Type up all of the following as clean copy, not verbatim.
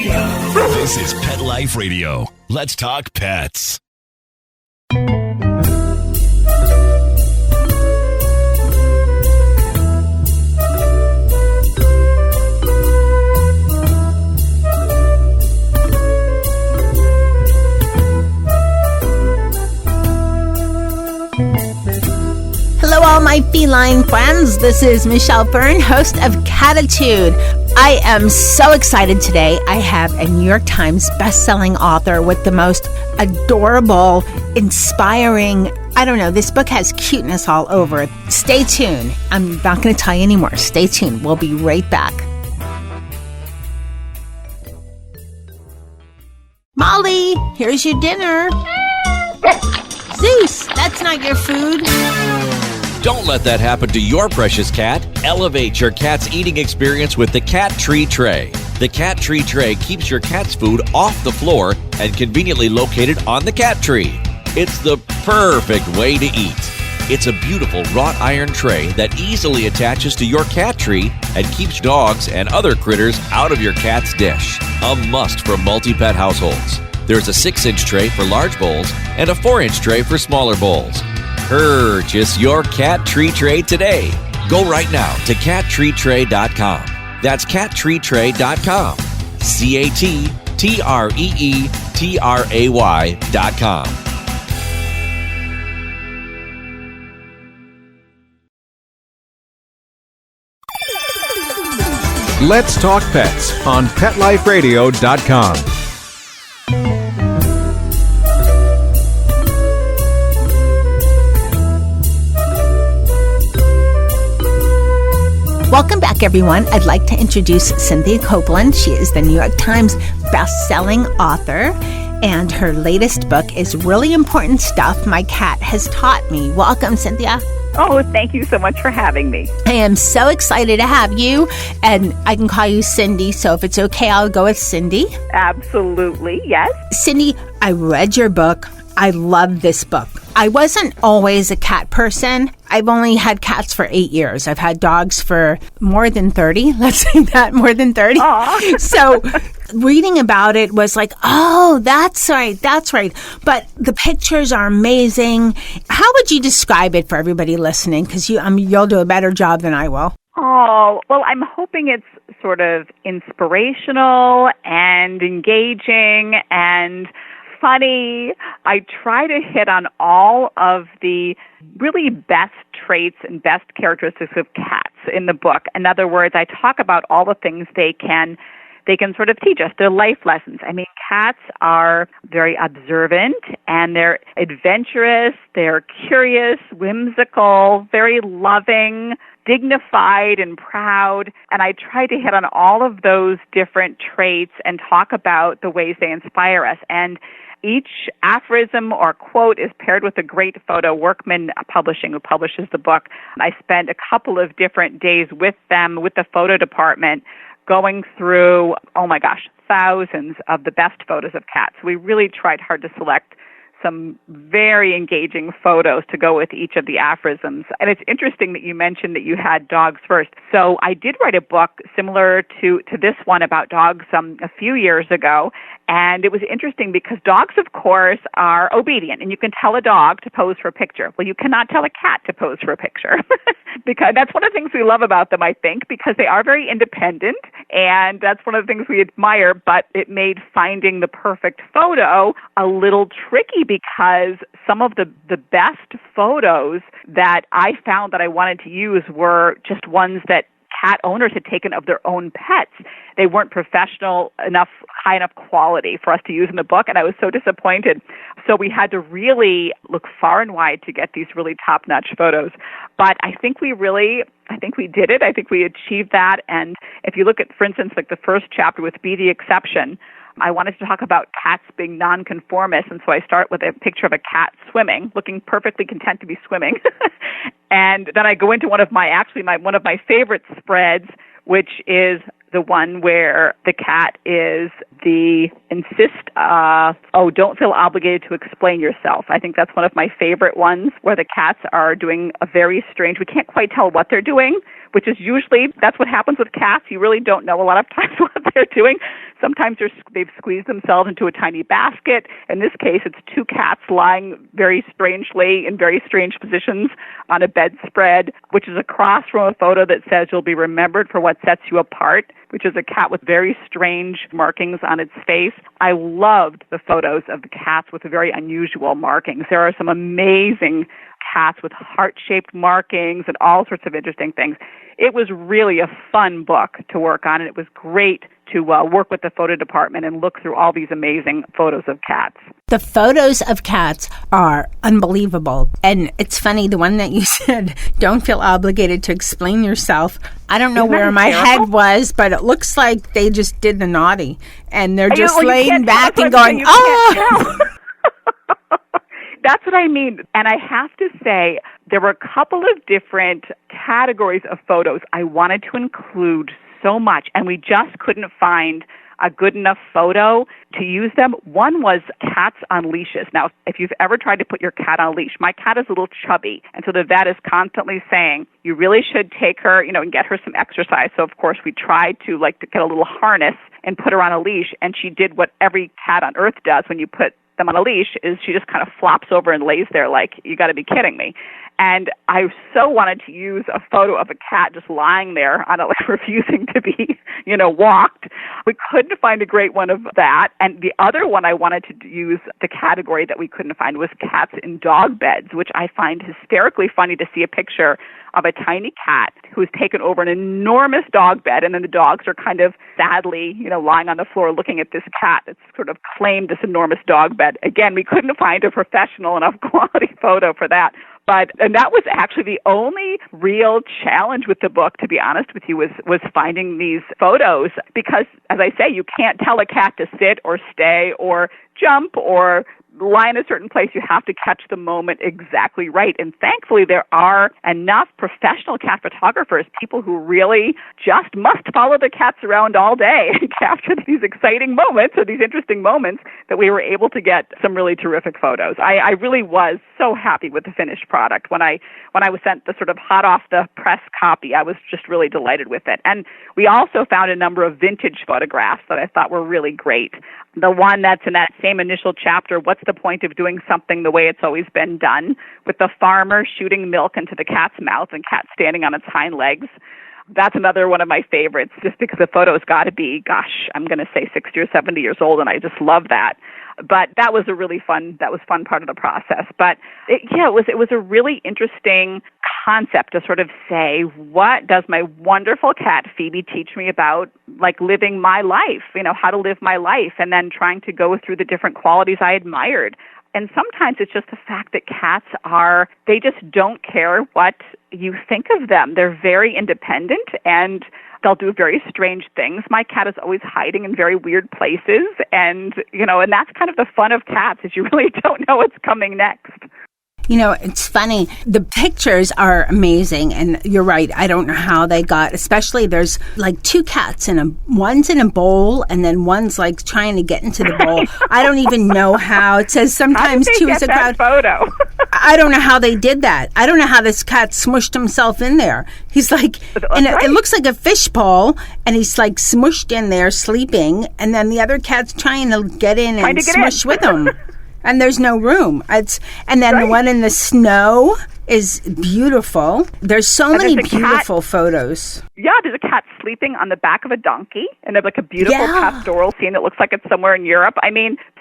This is Pet Life Radio. Let's talk pets. Hello, all my feline friends. This is Michelle Fern, host of Cattitude. I am so excited today. I have a New York Times bestselling author with the most adorable, inspiring, this book has cuteness all over it. Stay tuned. I'm not going to tell you anymore. Stay tuned. We'll be right back. Molly, here's your dinner. Zeus, that's not your food. Don't let that happen to your precious cat. Elevate your cat's eating experience with the Cat Tree Tray. The Cat Tree Tray keeps your cat's food off the floor and conveniently located on the cat tree. It's the perfect way to eat. It's a beautiful wrought iron tray that easily attaches to your cat tree and keeps dogs and other critters out of your cat's dish. A must for multi-pet households. There's a 6-inch tray for large bowls and a 4-inch tray for smaller bowls. Purchase your Cat Tree Tray today. Go right now to cattreetray.com. That's cattreetray.com. CATTREETRAY.com. Let's Talk Pets on PetLifeRadio.com. Welcome back, everyone. I'd like to introduce Cynthia Copeland. She is the New York Times best-selling author, and her latest book is Really Important Stuff My Cat Has Taught Me. Welcome, Cynthia. Oh, thank you so much for having me. I am so excited to have you, and I can call you Cindy, so if it's okay, I'll go with Cindy. Absolutely, yes. Cindy, I read your book. I love this book. I wasn't always a cat person. I've only had cats for 8 years. I've had dogs for more than 30. Let's say that, more than 30. Aww. So reading about it was like, oh, that's right. But the pictures are amazing. How would you describe it for everybody listening? Because you'll do a better job than I will. Oh, well, I'm hoping it's sort of inspirational and engaging and funny. I try to hit on all of the really best traits and best characteristics of cats in the book. In other words, I talk about all the things they can sort of teach us, their life lessons. I mean, cats are very observant and they're adventurous, they're curious, whimsical, very loving, dignified and proud. And I try to hit on all of those different traits and talk about the ways they inspire us. And each aphorism or quote is paired with a great photo. Workman Publishing, who publishes the book, I spent a couple of different days with them, with the photo department, going through, thousands of the best photos of cats. We really tried hard to select some very engaging photos to go with each of the aphorisms. And it's interesting that you mentioned that you had dogs first. So I did write a book similar to this one about dogs a few years ago. And it was interesting because dogs, of course, are obedient. And you can tell a dog to pose for a picture. Well, you cannot tell a cat to pose for a picture. Because that's one of the things we love about them, I think, because they are very independent. And that's one of the things we admire. But it made finding the perfect photo a little tricky because some of the best photos that I found that I wanted to use were just ones that cat owners had taken of their own pets. They weren't professional enough, high enough quality for us to use in the book, and I was so disappointed. So we had to really look far and wide to get these really top-notch photos. But I think we did it. I think we achieved that. And if you look at, for instance, like the first chapter with Be the Exception, I wanted to talk about cats being nonconformists, and so I start with a picture of a cat swimming, looking perfectly content to be swimming. And then I go into one of my favorite spreads, which is the one where the cat is don't feel obligated to explain yourself. I think that's one of my favorite ones, where the cats are doing a very strange, we can't quite tell what they're doing, which is usually, that's what happens with cats. You really don't know a lot of times what they're doing. Sometimes they've squeezed themselves into a tiny basket. In this case, it's two cats lying very strangely in very strange positions on a bedspread, which is across from a photo that says you'll be remembered for what sets you apart, which is a cat with very strange markings on its face. I loved the photos of the cats with very unusual markings. There are some amazing cats with heart-shaped markings and all sorts of interesting things. It was really a fun book to work on, and it was great to work with the photo department and look through all these amazing photos of cats. The photos of cats are unbelievable. And it's funny, the one that you said, don't feel obligated to explain yourself. I don't know where my head was, but it looks like they just did the naughty. And they're just laying back and going, oh! That's what I mean. And I have to say, there were a couple of different categories of photos I wanted to include so much, and we just couldn't find a good enough photo to use them. One was cats on leashes. Now, if you've ever tried to put your cat on a leash, my cat is a little chubby, and so the vet is constantly saying, you really should take her, and get her some exercise. So, of course, we tried to get a little harness and put her on a leash, and she did what every cat on earth does when you put them on a leash, is she just kind of flops over and lays there like, you got to be kidding me. And I so wanted to use a photo of a cat just lying there on it, refusing to be, walked. We couldn't find a great one of that. And the other one I wanted to use, the category that we couldn't find, was cats in dog beds, which I find hysterically funny to see a picture of a tiny cat who's taken over an enormous dog bed, and then the dogs are kind of sadly, lying on the floor looking at this cat that's sort of claimed this enormous dog bed. Again, we couldn't find a professional enough quality photo for that. And that was actually the only real challenge with the book, to be honest with you, was finding these photos. Because, as I say, you can't tell a cat to sit or stay or jump or lie in a certain place. You have to catch the moment exactly right. And thankfully, there are enough professional cat photographers, people who really just must follow the cats around all day and capture these exciting moments or these interesting moments, that we were able to get some really terrific photos. I really was so happy with the finished product. When I was sent the sort of hot off the press copy, I was just really delighted with it. And we also found a number of vintage photographs that I thought were really great. The one that's in that same initial chapter, What's the Point of Doing Something the Way It's Always Been Done, with the farmer shooting milk into the cat's mouth and cat standing on its hind legs. That's another one of my favorites, just because the photo's got to be, I'm going to say 60 or 70 years old, and I just love that. But that was fun part of the process. But it was a really interesting concept to sort of say, what does my wonderful cat Phoebe teach me about living my life, how to live my life, and then trying to go through the different qualities I admired. And sometimes it's just the fact that cats they just don't care what you think of them. They're very independent, and they'll do very strange things. My cat is always hiding in very weird places, and that's kind of the fun of cats, is you really don't know what's coming next. It's funny. The pictures are amazing, and you're right. I don't know how they got, especially there's two cats one's in a bowl, and then one's trying to get into the bowl. I don't even know how. It says sometimes two is a crowd. Photo. I don't know how they did that. I don't know how this cat smushed himself in there. He's it looks like a fishbowl, and he's smushed in there sleeping, and then the other cat's trying to get in and smush with him. And there's no room. The one in the snow is beautiful. There's so many beautiful photos. Yeah, there's a cat sleeping on the back of a donkey, and there's a beautiful pastoral scene that looks like it's somewhere in Europe.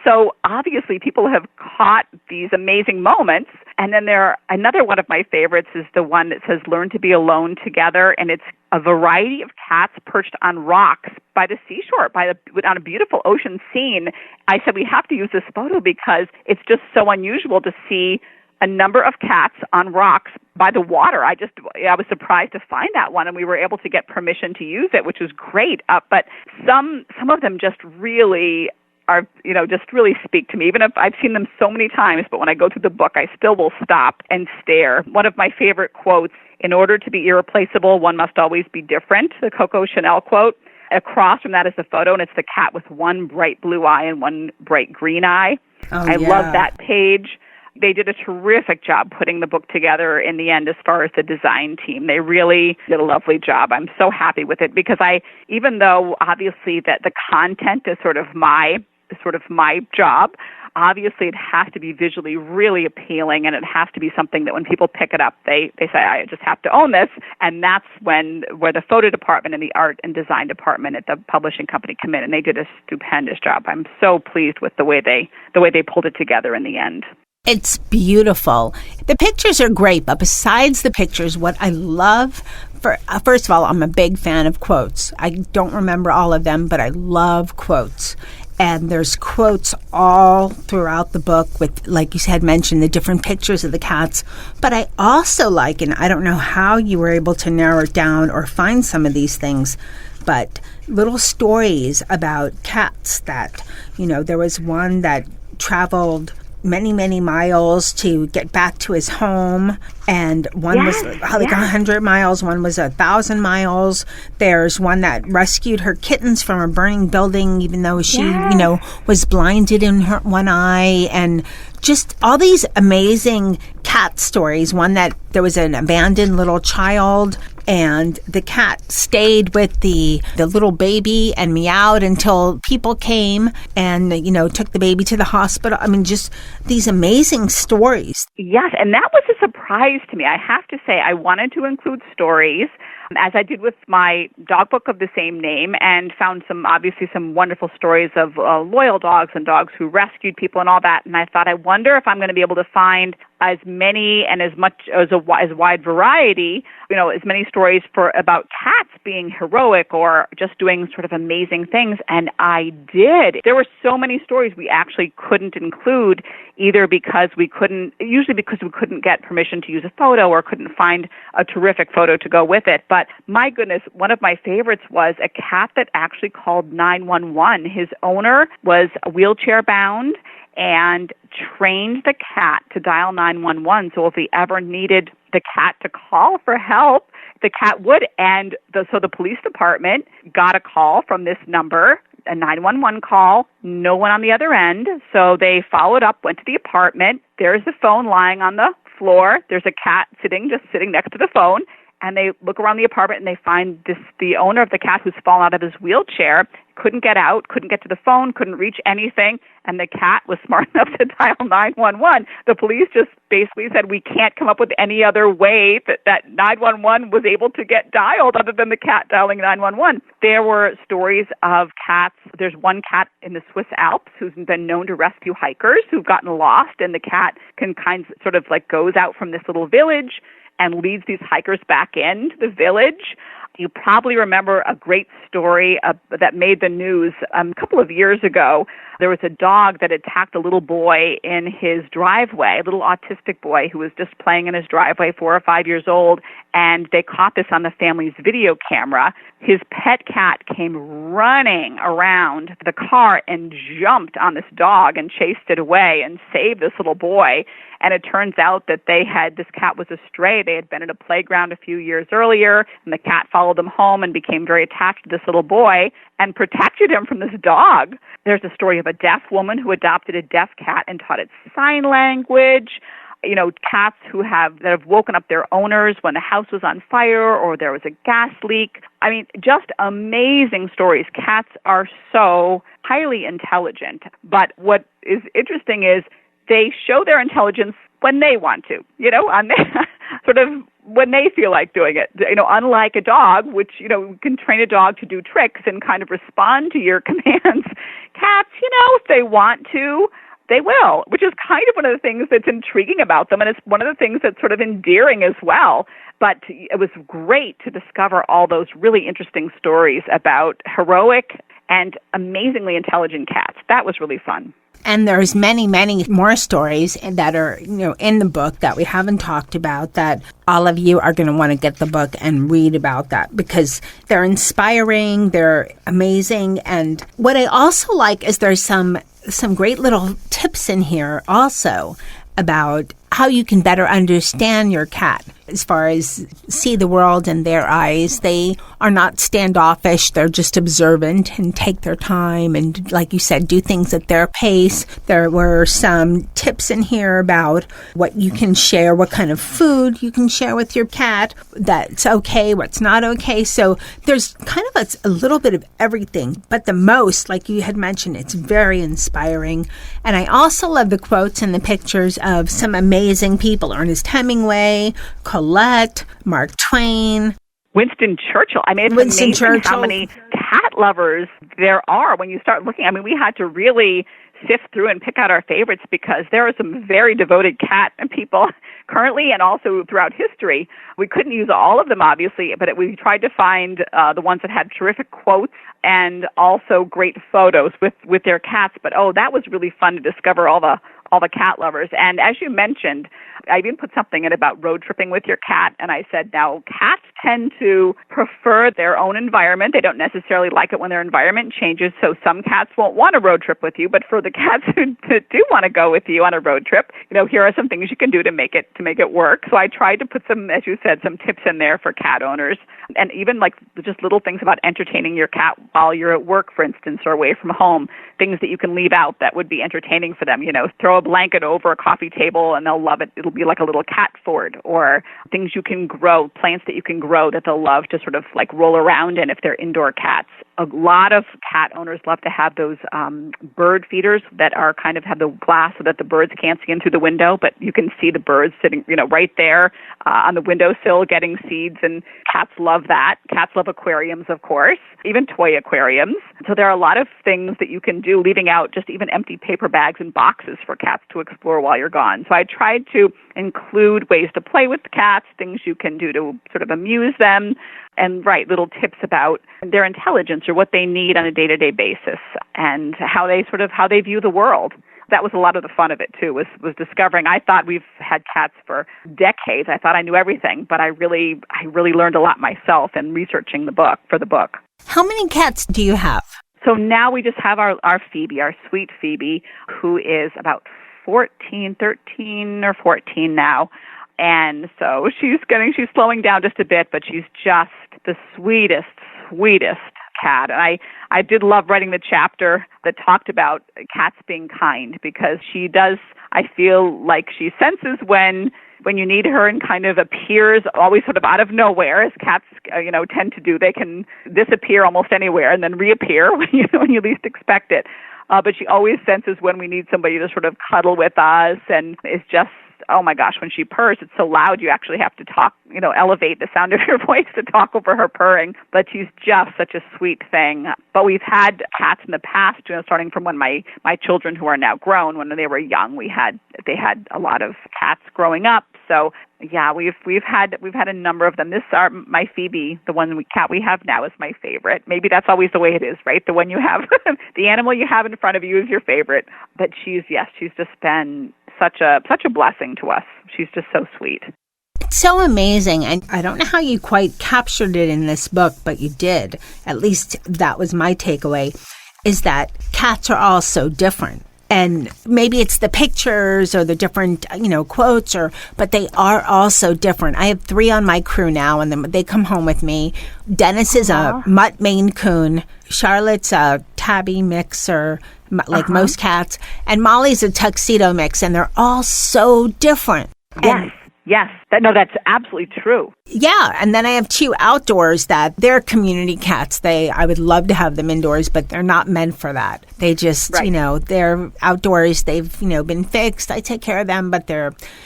So obviously people have caught these amazing moments. And then another one of my favorites is the one that says Learn to Be Alone Together, and it's a variety of cats perched on rocks by the seashore, on a beautiful ocean scene. I said we have to use this photo because it's just so unusual to see a number of cats on rocks by the water. I was surprised to find that one, and we were able to get permission to use it, which was great. But some of them just really are, just really speak to me, even if I've seen them so many times. But when I go through the book, I still will stop and stare. One of my favorite quotes, in order to be irreplaceable, one must always be different, the Coco Chanel quote. Across from that is the photo, and it's the cat with one bright blue eye and one bright green eye. I love that page. they did a terrific job putting the book together in the end as far as the design team. They really did a lovely job. I'm so happy with it because even though obviously that the content is sort of my job, obviously it has to be visually really appealing, and it has to be something that when people pick it up, they say, I just have to own this. And that's where the photo department and the art and design department at the publishing company come in, and they did a stupendous job. I'm so pleased with the way they pulled it together in the end. It's beautiful. The pictures are great, but besides the pictures, what I love, first of all, I'm a big fan of quotes. I don't remember all of them, but I love quotes. And there's quotes all throughout the book with, like you had mentioned, the different pictures of the cats. But I also like, and I don't know how you were able to narrow it down or find some of these things, but little stories about cats that, there was one that traveled many, many miles to get back to his home. And one was like 100 miles. One was 1,000 miles. There's one that rescued her kittens from a burning building, even though she, was blinded in her one eye. And just all these amazing cat stories. One that there was an abandoned little child, and the cat stayed with the little baby and meowed until people came and, took the baby to the hospital. I mean, just these amazing stories. Yes, and that was a surprise to me. I have to say, I wanted to include stories, as I did with my dog book of the same name, and found some wonderful stories of loyal dogs and dogs who rescued people and all that. And I thought, I wonder if I'm going to be able to find as many and as much as wide variety, as many stories about cats being heroic or just doing sort of amazing things. And I did. There were so many stories we actually couldn't include, either because we couldn't get permission to use a photo or couldn't find a terrific photo to go with it. But my goodness, one of my favorites was a cat that actually called 911. His owner was wheelchair bound and trained the cat to dial 911. So if he ever needed the cat to call for help, the cat would. And so the police department got a call from this number, a 911 call, no one on the other end. So they followed up, went to the apartment. There's the phone lying on the floor. There's a cat sitting next to the phone. And they look around the apartment and they find the owner of the cat who's fallen out of his wheelchair, couldn't get out, couldn't get to the phone, couldn't reach anything, and the cat was smart enough to dial 911. The police just basically said, we can't come up with any other way that 911 was able to get dialed other than the cat dialing 911. There were stories of cats. There's one cat in the Swiss Alps who's been known to rescue hikers who've gotten lost, and the cat can goes out from this little village and leads these hikers back into the village. You probably remember a great story that made the news a couple of years ago. There was a dog that attacked a little boy in his driveway, a little autistic boy who was just playing in his driveway, 4 or 5 years old, and they caught this on the family's video camera. His pet cat came running around the car and jumped on this dog and chased it away and saved this little boy. And it turns out that this cat was a stray. They had been at a playground a few years earlier, and the cat followed them home and became very attached to this little boy and protected him from this dog. There's a story of a deaf woman who adopted a deaf cat and taught it sign language. Cats that have woken up their owners when the house was on fire or there was a gas leak. I mean, just amazing stories. Cats are so highly intelligent. But what is interesting is they show their intelligence when they want to, sort of when they feel like doing it. Unlike a dog, which, you can train a dog to do tricks and kind of respond to your commands. Cats, if they want to, they will, which is kind of one of the things that's intriguing about them. And it's one of the things that's sort of endearing as well. But it was great to discover all those really interesting stories about heroic and amazingly intelligent cats. That was really fun. And there's many, many more stories that are, in the book that we haven't talked about that all of you are going to want to get the book and read about that because they're inspiring, they're amazing. And what I also like is there's some great little tips in here also about how you can better understand your cat. as far as see the world in their eyes. They are not standoffish. They're just observant and take their time and, like you said, do things at their pace. There were some tips in here about what you can share, what kind of food you can share with your cat, that's okay, what's not okay. So there's kind of a little bit of everything, but the most, like you had mentioned, it's very inspiring. And I also love the quotes and the pictures of some amazing people: Ernest Hemingway, Colette, Mark Twain, Winston Churchill. I mean, it's Winston amazing Churchill. how many cat lovers there are when you start looking. I mean, we had to really sift through and pick out our favorites because there are some very devoted cat people currently and also throughout history. We couldn't use all of them, obviously, but we tried to find the ones that had terrific quotes and also great photos with their cats. But, that was really fun to discover all the cat lovers. And as you mentioned, I even put something in about road tripping with your cat, and I said, now, cats tend to prefer their own environment. They don't necessarily like it when their environment changes, so some cats won't want to road trip with you, but for the cats who do want to go with you on a road trip, here are some things you can do to make it work. So I tried to put some, as you said, some tips in there for cat owners, and even like just little things about entertaining your cat while you're at work, for instance, or away from home, things that you can leave out that would be entertaining for them. Throw a blanket over a coffee table and they'll love it. It'll be like a little cat fort, or things you can grow, plants that you can grow that they'll love to sort of like roll around in if they're indoor cats. A lot of cat owners love to have those bird feeders that are kind of have the glass so that the birds can't see in through the window, but you can see the birds sitting, right there on the windowsill getting seeds, and cats love that. Cats love aquariums, of course, even toy aquariums. So there are a lot of things that you can do, leaving out just even empty paper bags and boxes for cats to explore while you're gone. So I tried to include ways to play with the cats, things you can do to sort of amuse them, and little tips about their intelligence or what they need on a day-to-day basis and how they view the world. That was a lot of the fun of it too, was discovering. I thought we've had cats for decades. I thought I knew everything, but I really learned a lot myself in researching the book. How many cats do you have? So now we just have our Phoebe, our sweet Phoebe, who is about 13 or 14 now. And so she's slowing down just a bit, but she's just the sweetest cat. And I did love writing the chapter that talked about cats being kind, because she does, I feel like she senses when you need her and kind of appears always sort of out of nowhere, as cats, tend to do. They can disappear almost anywhere and then reappear when you least expect it. But she always senses when we need somebody to sort of cuddle with us, and is just, oh my gosh, when she purrs, it's so loud you actually have to talk, elevate the sound of your voice to talk over her purring. But she's just such a sweet thing. But we've had cats in the past, starting from when my children, who are now grown, when they were young, they had a lot of cats growing up. So yeah, we've had a number of them. My Phoebe, the cat we have now, is my favorite. Maybe that's always the way it is, right? The one you have, the animal you have in front of you is your favorite. But she's just been such a blessing to us. She's just so sweet. It's so amazing. And I don't know how you quite captured it in this book, but you did. At least that was my takeaway, is that cats are all so different. And maybe it's the pictures or the different, quotes, but they are all so different. I have 3 on my crew now, and they come home with me. Dennis is a mutt Maine Coon. Charlotte's a tabby mix, or like most cats. And Molly's a tuxedo mix, and they're all so different. Yes. That's absolutely true. Yeah, and then I have 2 outdoors that they're community cats. I would love to have them indoors, but they're not meant for that. They just, they're outdoors. They've, been fixed. I take care of them,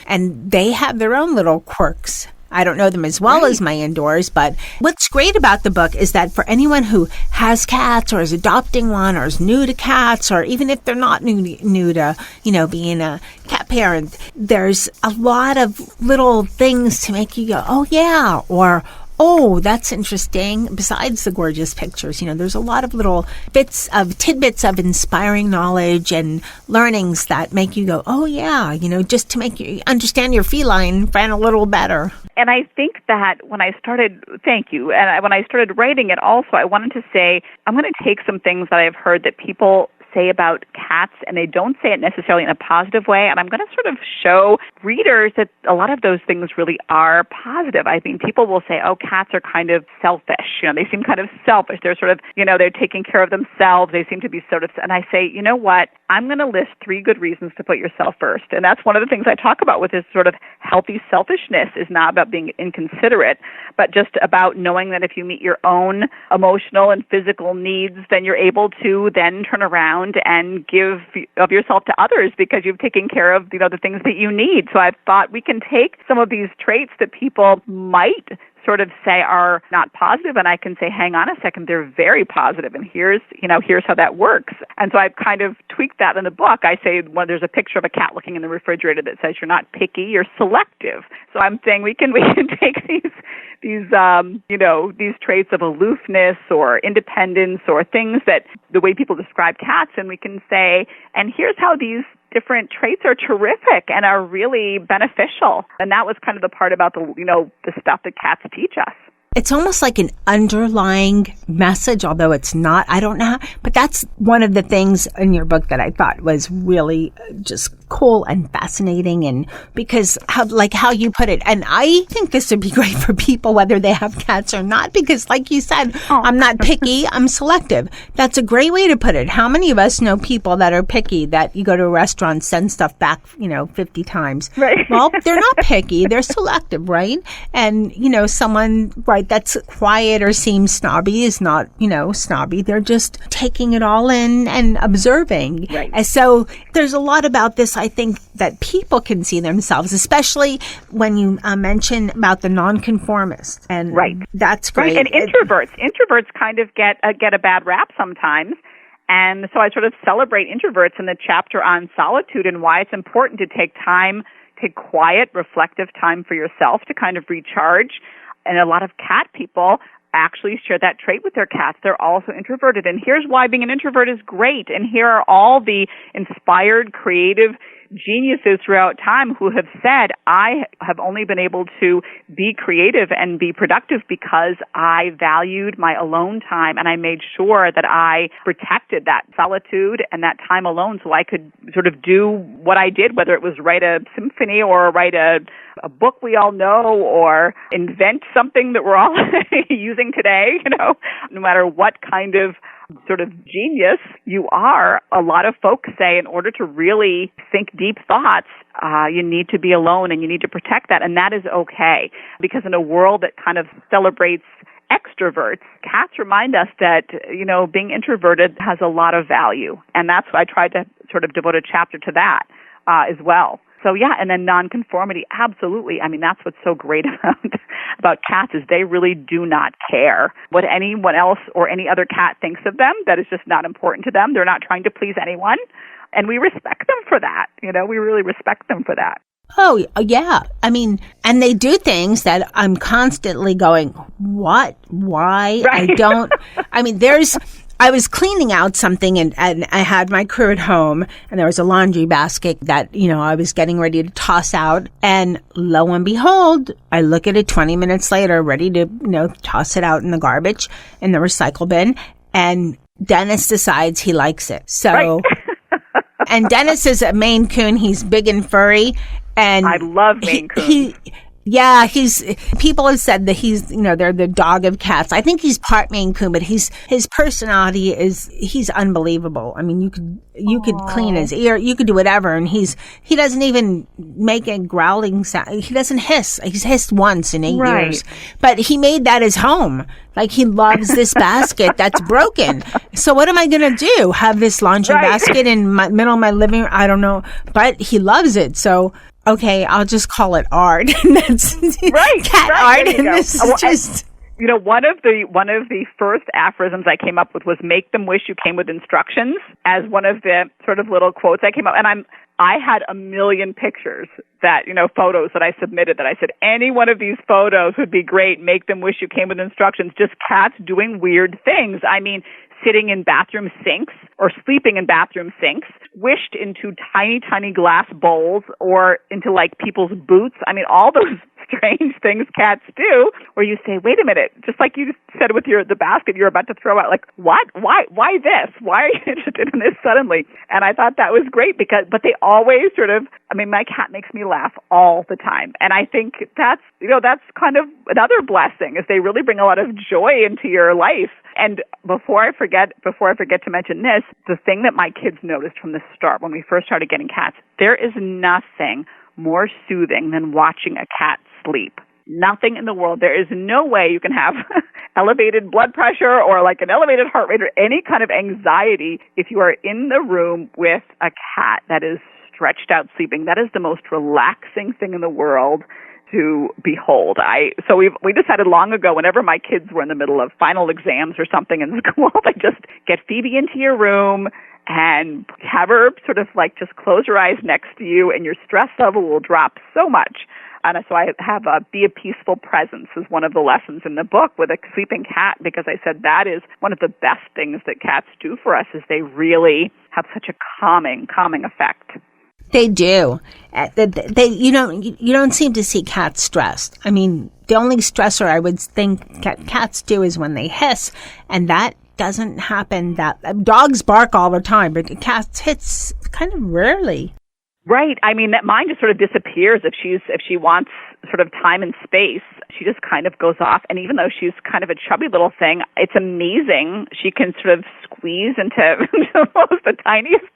and they have their own little quirks. I don't know them as well as my indoors, but what's great about the book is that for anyone who has cats or is adopting one or is new to cats, or even if they're not new to, being a cat parent, there's a lot of little things to make you go, oh yeah, or oh, that's interesting. Besides the gorgeous pictures, there's a lot of little tidbits of inspiring knowledge and learnings that make you go, oh yeah, just to make you understand your feline friend a little better. And I think that when I started writing it also, I wanted to say, I'm going to take some things that I've heard that people say about cats, and they don't say it necessarily in a positive way. And I'm going to sort of show readers that a lot of those things really are positive. I think people will say, oh, cats are kind of selfish. They seem kind of selfish. They're sort of, they're taking care of themselves. They seem to be sort of, and I say, you know what? I'm going to list 3 good reasons to put yourself first. And that's one of the things I talk about with this sort of healthy selfishness, is not about being inconsiderate, but just about knowing that if you meet your own emotional and physical needs, then you're able to then turn around and give of yourself to others because you've taken care of, the things that you need. So I've thought we can take some of these traits that people might sort of say are not positive, and I can say, hang on a second, they're very positive, and here's how that works. And so I've kind of tweaked that in the book. I say, well, there's a picture of a cat looking in the refrigerator that says you're not picky, you're selective. So I'm saying we can take these traits of aloofness or independence or things that the way people describe cats, and we can say, and here's how these different traits are terrific and are really beneficial. And that was kind of the part about the stuff that cats teach us. It's almost like an underlying message, although it's not. I don't know. But that's one of the things in your book that I thought was really just cool and fascinating, and because how you put it. And I think this would be great for people, whether they have cats or not, because like you said, I'm not picky, I'm selective. That's a great way to put it. How many of us know people that are picky, that you go to a restaurant, send stuff back, 50 times? Right. Well, they're not picky, they're selective, right? And, someone, right, that's quiet or seems snobby is not, snobby. They're just taking it all in and observing. Right. And so there's a lot about this, I think, that people can see themselves, especially when you mention about the nonconformist. And right. That's great. Right. And introverts kind of get a bad rap sometimes. And so I sort of celebrate introverts in the chapter on solitude and why it's important to take quiet, reflective time for yourself to kind of recharge. And a lot of cat people actually share that trait with their cats. They're also introverted. And here's why being an introvert is great. And here are all the inspired, creative geniuses throughout time who have said, I have only been able to be creative and be productive because I valued my alone time, and I made sure that I protected that solitude and that time alone so I could sort of do what I did, whether it was write a symphony or write a book we all know or invent something that we're all using today, no matter what kind of sort of genius you are. A lot of folks say in order to really think deep thoughts, you need to be alone and you need to protect that. And that is okay, because in a world that kind of celebrates extroverts, cats remind us that, being introverted has a lot of value. And that's why I tried to sort of devote a chapter to that as well. So yeah, and then nonconformity, absolutely. I mean, that's what's so great about cats is they really do not care what anyone else or any other cat thinks of them. That is just not important to them. They're not trying to please anyone. And we respect them for that. We really respect them for that. Oh, yeah. I mean, and they do things that I'm constantly going, what? Why? Right. I was cleaning out something and I had my crew at home, and there was a laundry basket that, I was getting ready to toss out. And lo and behold, I look at it 20 minutes later, ready to, toss it out in the garbage in the recycle bin. And Dennis decides he likes it. So, right. And Dennis is a Maine Coon. He's big and furry. And I love Maine Coon. People have said that he's, they're the dog of cats. I think he's part Maine Coon, but his personality he's unbelievable. I mean, you could clean his ear, you could do whatever, and he doesn't even make a growling sound. He doesn't hiss. He's hissed once in 8 years, but he made that his home. Like, he loves this basket that's broken. So what am I going to do? Have this laundry basket in the middle of my living room? I don't know, but he loves it. So, okay, I'll just call it art. That's cat art. And this is just... one of the first aphorisms I came up with was "Make them wish you came with instructions" as one of the sort of little quotes I came up. And I had a million pictures that, photos that I submitted that I said, any one of these photos would be great. Make them wish you came with instructions. Just cats doing weird things. I mean, sitting in bathroom sinks or sleeping in bathroom sinks, squished into tiny, tiny glass bowls or into like people's boots. I mean, all those strange things cats do where you say, wait a minute, just like you said with the basket you're about to throw out, like, what? Why this? Why are you interested in this suddenly? And I thought that was great but they always my cat makes me laugh all the time. And I think that's kind of another blessing is they really bring a lot of joy into your life. And before I forget to mention this, the thing that my kids noticed from the start when we first started getting cats, there is nothing more soothing than watching a cat sleep. Nothing in the world. There is no way you can have elevated blood pressure or like an elevated heart rate or any kind of anxiety if you are in the room with a cat that is stretched out sleeping. That is the most relaxing thing in the world to behold. So we decided long ago, whenever my kids were in the middle of final exams or something in school, I just get Phoebe into your room and have her sort of like just close her eyes next to you and your stress level will drop so much. And so I have be a peaceful presence is one of the lessons in the book with a sleeping cat, because I said that is one of the best things that cats do for us is they really have such a calming effect. They do. You don't seem to see cats stressed. I mean, the only stressor I would think cats do is when they hiss, and that doesn't happen. That dogs bark all the time, but cats hits kind of rarely. Right. I mean, that mine just sort of disappears if she wants sort of time and space. She just kind of goes off. And even though she's kind of a chubby little thing, it's amazing. She can sort of squeeze into almost the tiniest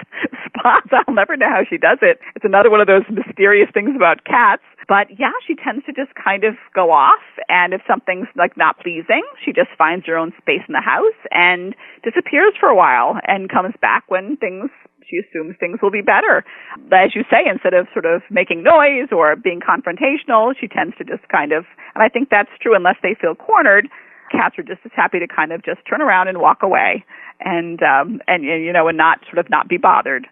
spots. I'll never know how she does it. It's another one of those mysterious things about cats. But yeah, she tends to just kind of go off. And if something's like not pleasing, she just finds her own space in the house and disappears for a while and comes back when she assumes things will be better. As you say, instead of sort of making noise or being confrontational, she tends to just kind of, and I think that's true unless they feel cornered, cats are just as happy to kind of just turn around and walk away and not be bothered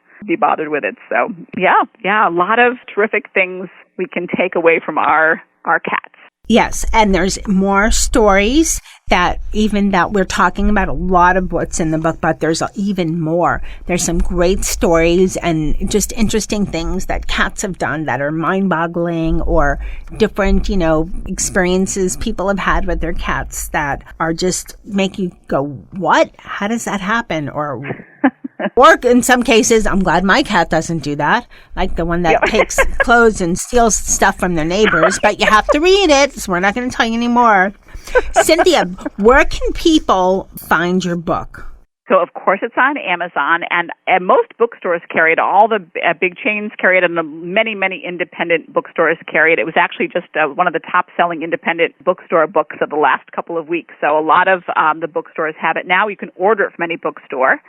with it. So yeah, a lot of terrific things we can take away from our cats. Yes, and there's more stories that we're talking about, a lot of what's in the book, but there's even more. There's some great stories and just interesting things that cats have done that are mind-boggling, or different, experiences people have had with their cats that are just make you go, what? How does that happen? Or in some cases, I'm glad my cat doesn't do that, like the one that takes clothes and steals stuff from their neighbors, but you have to read it, so we're not going to tell you anymore. Cynthia, where can people find your book? So, of course, it's on Amazon, and most bookstores carry it. All the big chains carry it, and the many, many independent bookstores carry it. It was actually just one of the top-selling independent bookstore books of the last couple of weeks. So a lot of the bookstores have it now. You can order it from any bookstore.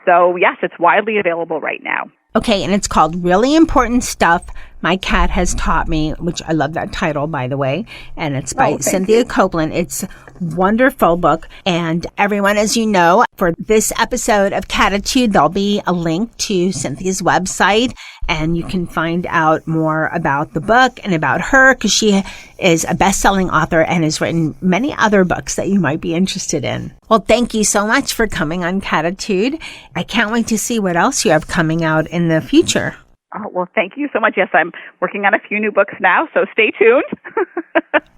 So, yes, it's widely available right now. Okay, and it's called Really Important Stuff My Cat Has Taught Me, which I love that title, by the way, and it's by Cynthia Copeland. It's a wonderful book, and everyone, as you know, for this episode of Cattitude, there'll be a link to Cynthia's website, and you can find out more about the book and about her, because she is a best-selling author and has written many other books that you might be interested in. Well, thank you so much for coming on Cattitude. I can't wait to see what else you have coming out in the future. Oh, well, thank you so much. Yes, I'm working on a few new books now, so stay tuned.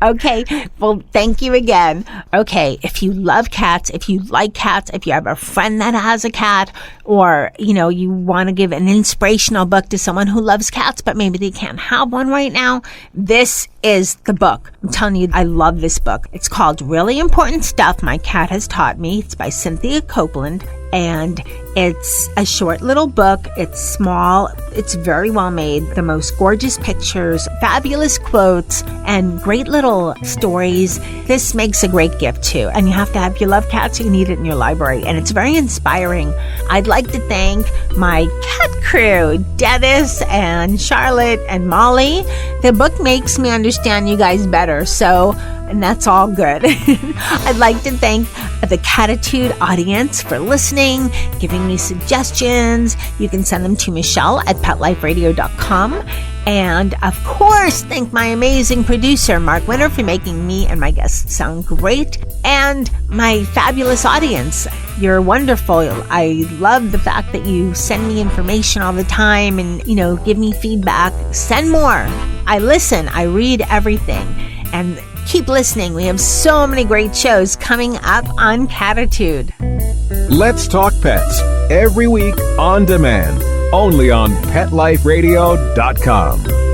Okay. Well, thank you again. Okay. If you love cats, if you like cats, if you have a friend that has a cat, or, you want to give an inspirational book to someone who loves cats, but maybe they can't have one right now, this is the book. I'm telling you, I love this book. It's called Really Important Stuff My Cat Has Taught Me. It's by Cynthia Copeland. And it's a short little book. It's small. It's very well made. The most gorgeous pictures, fabulous quotes, and great little stories. This makes a great gift too. And if you love cats, you need it in your library. And it's very inspiring. I'd like to thank my cat crew, Dennis and Charlotte and Molly. The book makes me understand you guys better. So and that's all good. I'd like to thank the Cattitude audience for listening, giving me suggestions. You can send them to Michelle at PetLifeRadio.com. And of course, thank my amazing producer, Mark Winter, for making me and my guests sound great. And my fabulous audience. You're wonderful. I love the fact that you send me information all the time and, give me feedback. Send more. I listen. I read everything. And keep listening. We have so many great shows coming up on Cattitude. Let's Talk Pets, every week on demand, only on PetLifeRadio.com.